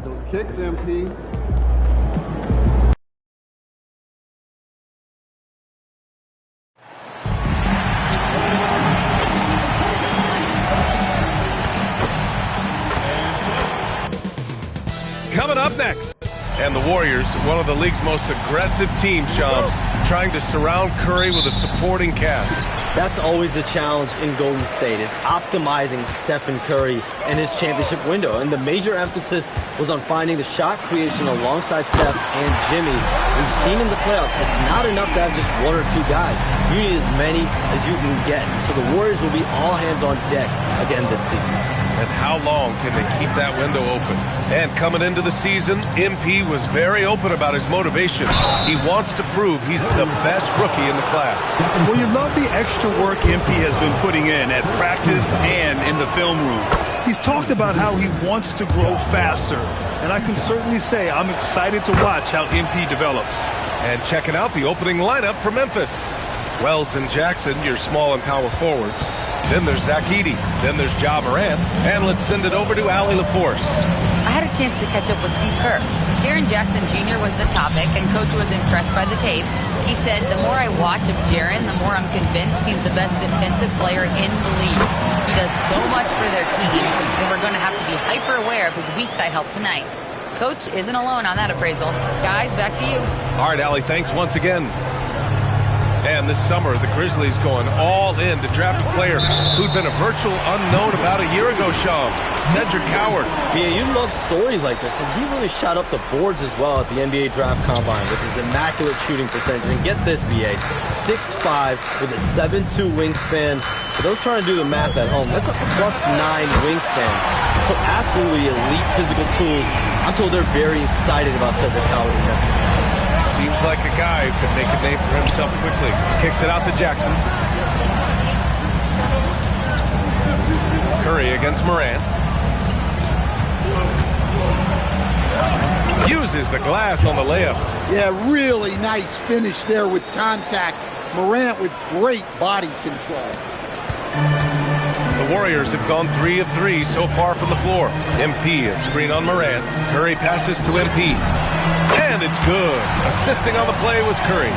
Those kicks, MP. Coming up next. And the Warriors, one of the league's most aggressive teams, Shams, trying to surround Curry with a supporting cast. That's always the challenge in Golden State, is optimizing Stephen Curry and his championship window. And the major emphasis was on finding the shot creation alongside Steph and Jimmy. We've seen in the playoffs, it's not enough to have just one or two guys. You need as many as you can get. So the Warriors will be all hands on deck again this season. And how long can they keep that window open? And coming into the season, MP was very open about his motivation. He wants to prove he's the best rookie in the class. Well, you love the extra work MP has been putting in at practice and in the film room. He's talked about how he wants to grow faster, and I can certainly say I'm excited to watch how MP develops. And checking out the opening lineup for Memphis. Wells and Jackson, your small and power forwards. Then there's Zach Edey. Then there's Ja Morant. And let's send it over to Allie LaForce. I had a chance to catch up with Steve Kerr. Jaren Jackson Jr. was the topic, and Coach was impressed by the tape. He said, the more I watch of Jaren, the more I'm convinced he's the best defensive player in the league. He does so much for their team, and we're going to have to be hyper-aware of his weak side help tonight. Coach isn't alone on that appraisal. Guys, back to you. All right, Allie, thanks once again. And this summer, the Grizzlies going all in to draft a player who'd been a virtual unknown about a year ago, Shams. Cedric Howard. Yeah, you love stories like this, and he really shot up the boards as well at the NBA Draft Combine with his immaculate shooting percentage. And get this, BA, 6'5", with a 7'2" wingspan. For those trying to do the math at home, that's a +9 wingspan. So absolutely elite physical tools. I'm told they're very excited about Cedric Howard in Memphis. Seems like a guy who could make a name for himself quickly. Kicks it out to Jackson. Curry against Morant. Uses the glass on the layup. Yeah, really nice finish there with contact. Morant with great body control. The Warriors have gone 3 of 3 so far from the floor. MP, a screen on Morant. Curry passes to MP. And it's good. Assisting on the play was Curry.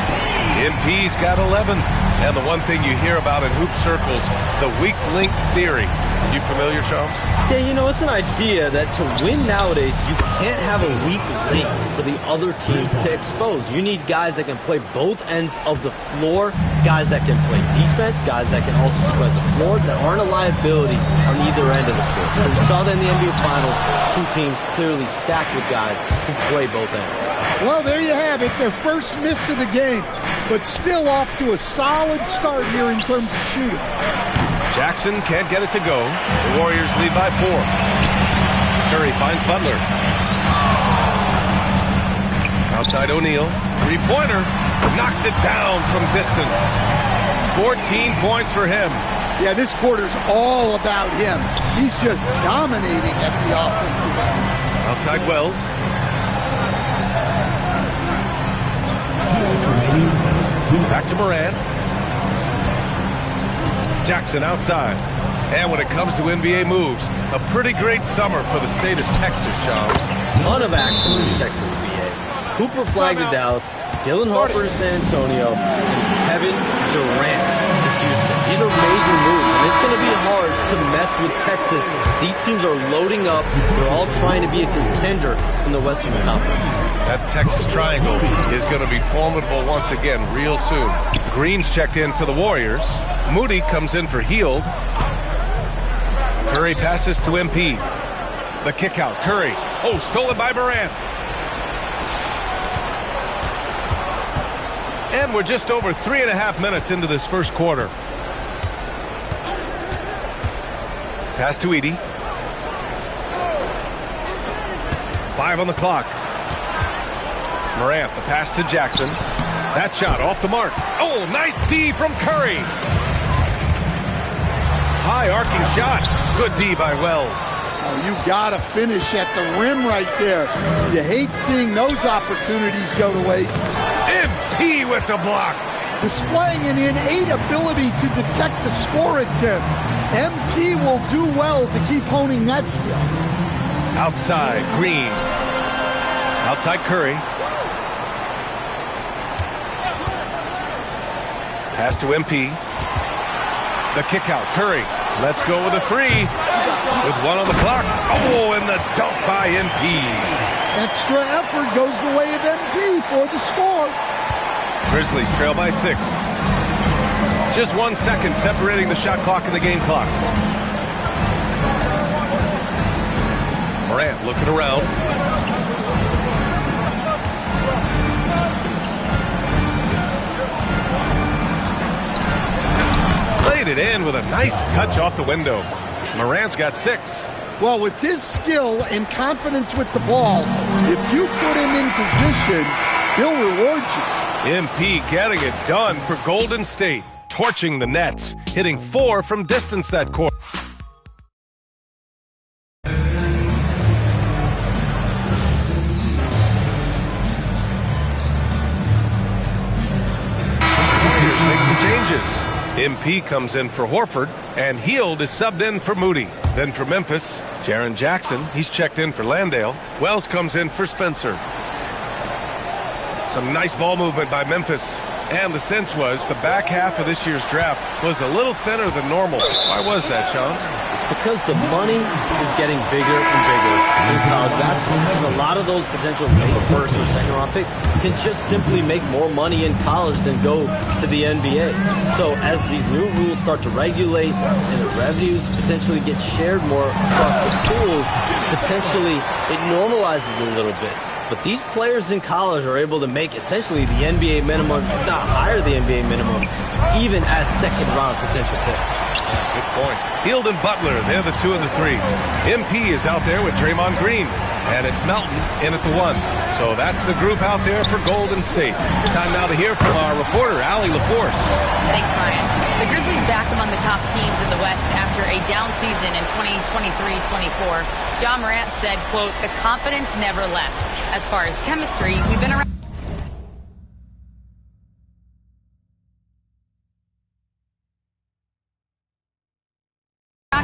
MP's got 11. And the one thing you hear about in hoop circles, the weak link theory. You familiar, Shams? Yeah, you know, it's an idea that to win nowadays, you can't have a weak link for the other team to expose. You need guys that can play both ends of the floor, guys that can play defense, guys that can also spread the floor, that aren't a liability on either end of the floor. So we saw that in the NBA Finals, two teams clearly stacked with guys who play both ends. Well, there you have it, their first miss of the game, but still off to a solid start here in terms of shooting. Jackson can't get it to go. The Warriors lead by 4. Curry finds Butler. Outside O'Neal. Three-pointer. Knocks it down from distance. 14 points for him. Yeah, this quarter's all about him. He's just dominating at the offensive end. Outside Wells. Back to Morant. Jackson outside. And when it comes to NBA moves, a pretty great summer for the state of Texas, Charles. Ton of action in Texas, BA. Cooper Flagg to Dallas, Dylan Harper to San Antonio, and Kevin Durant to Houston. These are major moves, and it's going to be hard to mess with Texas. These teams are loading up. They're all trying to be a contender in the Western Conference. That Texas triangle is going to be formidable once again real soon. Green's checked in for the Warriors. Moody comes in for Hield. Curry passes to MP. The kick out. Curry. Oh, stolen by Morant. And we're just over 3.5 minutes into this first quarter. Pass to Edey. 5 on the clock. Morant, the pass to Jackson. That shot off the mark. Oh, nice D from Curry. High arcing shot. Good D by Wells. Oh, you gotta finish at the rim right there. You hate seeing those opportunities go to waste. MP with the block. Displaying an innate ability to detect the score attempt. MP will do well to keep honing that skill. Outside, Green. Outside, Curry. Pass to MP. The kick out. Curry. Let's go with a 3. With 1 on the clock. Oh, and the dunk by MP. Extra effort goes the way of MP for the score. Grizzlies trail by 6. Just 1 second separating the shot clock and the game clock. Morant looking around. Laid it in with a nice touch off the window. Morant's got 6. Well, with his skill and confidence with the ball, if you put him in position, he'll reward you. MP getting it done for Golden State, torching the Nets, hitting 4 from distance that quarter. Make some changes. MP comes in for Horford, and Hield is subbed in for Moody. Then for Memphis, Jaren Jackson, he's checked in for Landale. Wells comes in for Spencer. Some nice ball movement by Memphis. And the sense was the back half of this year's draft was a little thinner than normal. Why was that, Sean? It's because the money is getting bigger and bigger in college basketball. And a lot of those potential late first or second round picks can just simply make more money in college than go to the NBA. So as these new rules start to regulate and the revenues potentially get shared more across the schools, potentially it normalizes it a little bit. But these players in college are able to make essentially the NBA minimum, if not higher the NBA minimum, even as second-round potential picks. Good point. Hield and Butler, they're the 2 and the 3. MP is out there with Draymond Green, and it's Melton in at the 1. So that's the group out there for Golden State. Time now to hear from our reporter, Allie LaForce. Thanks, Brian. The Grizzlies back among the top teams in the West after a down season in 2023-24. Ja Morant said, quote, "The confidence never left. As far as chemistry, we've been around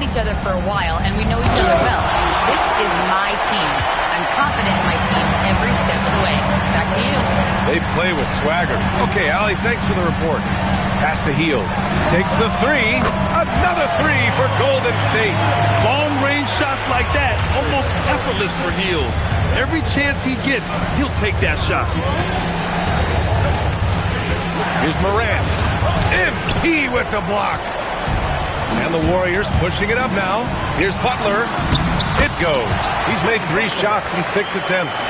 each other for a while, and we know each other well. This is my team. I'm confident in my team every step of the way." Back to you. They play with swagger. Okay, Allie, thanks for the report. Pass to Hield. Takes the 3. Another 3 for Golden State. Long-range shots like that, almost effortless for Hield. Every chance he gets, he'll take that shot. Here's Morant. MP with the block. And the Warriors pushing it up now. Here's Butler. It goes. He's made 3 shots in 6 attempts.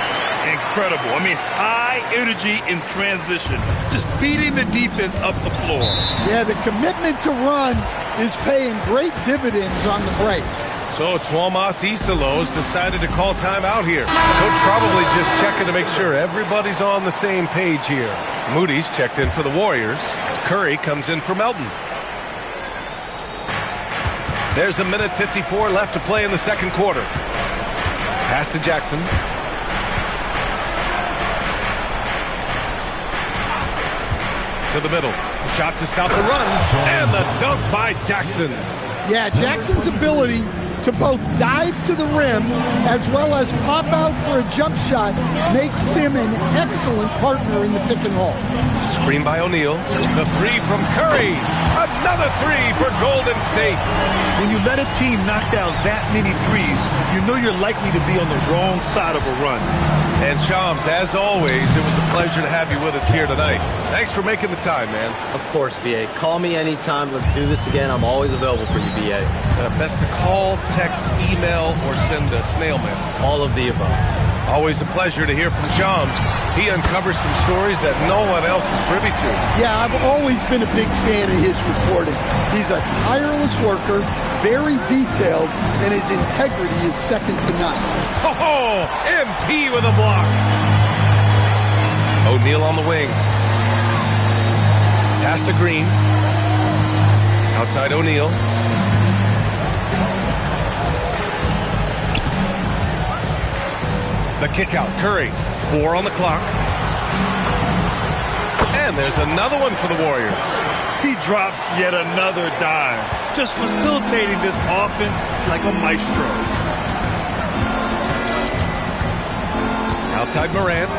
Incredible. I mean, high energy in transition. Just beating the defense up the floor. Yeah, the commitment to run is paying great dividends on the break. So Tuomas Isalos decided to call timeout here. Coach probably just checking to make sure everybody's on the same page here. Moody's checked in for the Warriors. Curry comes in for Melton. There's a minute 54 left to play in the second quarter. Pass to Jackson. To the middle. Shot to stop the run. And the dunk by Jackson. Yeah, Jackson's ability to both dive to the rim as well as pop out for a jump shot makes him an excellent partner in the pick and roll. Screen by O'Neal. The 3 from Curry. Another 3 for Golden State. When you let a team knock down that many threes, you know you're likely to be on the wrong side of a run. And Shams, as always, it was a pleasure to have you with us here tonight. Thanks for making the time, man. Of course, B.A. Call me anytime. Let's do this again. I'm always available for you, B.A. Best to call, text, email, or send a snail mail. All of the above. Always a pleasure to hear from Shams. He uncovers some stories that no one else is privy to. Yeah, I've always been a big fan of his reporting. He's a tireless worker, very detailed, and his integrity is second to none. Oh, MP with a block. O'Neal on the wing. Pass to Green. Outside O'Neal. The kick out, Curry. 4 on the clock. And there's another one for the Warriors. He drops yet another dime, just facilitating this offense like a maestro. Outside Morant.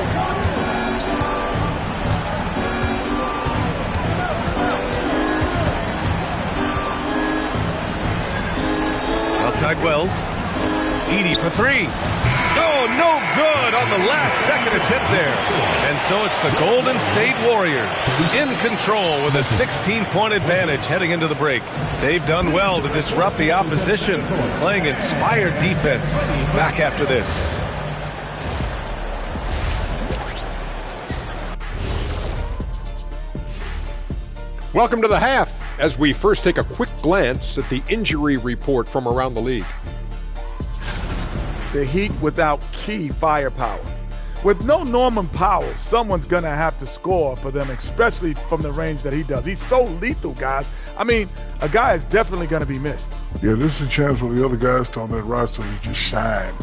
Outside Wells. Edey for 3. Oh, Oh, no good on the last second attempt there. And so it's the Golden State Warriors in control with a 16-point advantage heading into the break. They've done well to disrupt the opposition, playing inspired defense. Back after this. Welcome to the half, as we first take a quick glance at the injury report from around the league. The Heat without key firepower. With no Norman Powell, someone's going to have to score for them, especially from the range that he does. He's so lethal, guys. I mean, a guy is definitely going to be missed. Yeah, this is a chance for the other guys on that roster to just shine.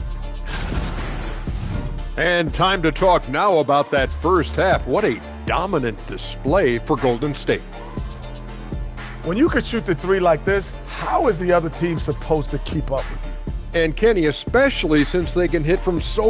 And time to talk now about that first half. What a dominant display for Golden State. When you can shoot the three like this, how is the other team supposed to keep up with you? And Kenny, especially since they can hit from so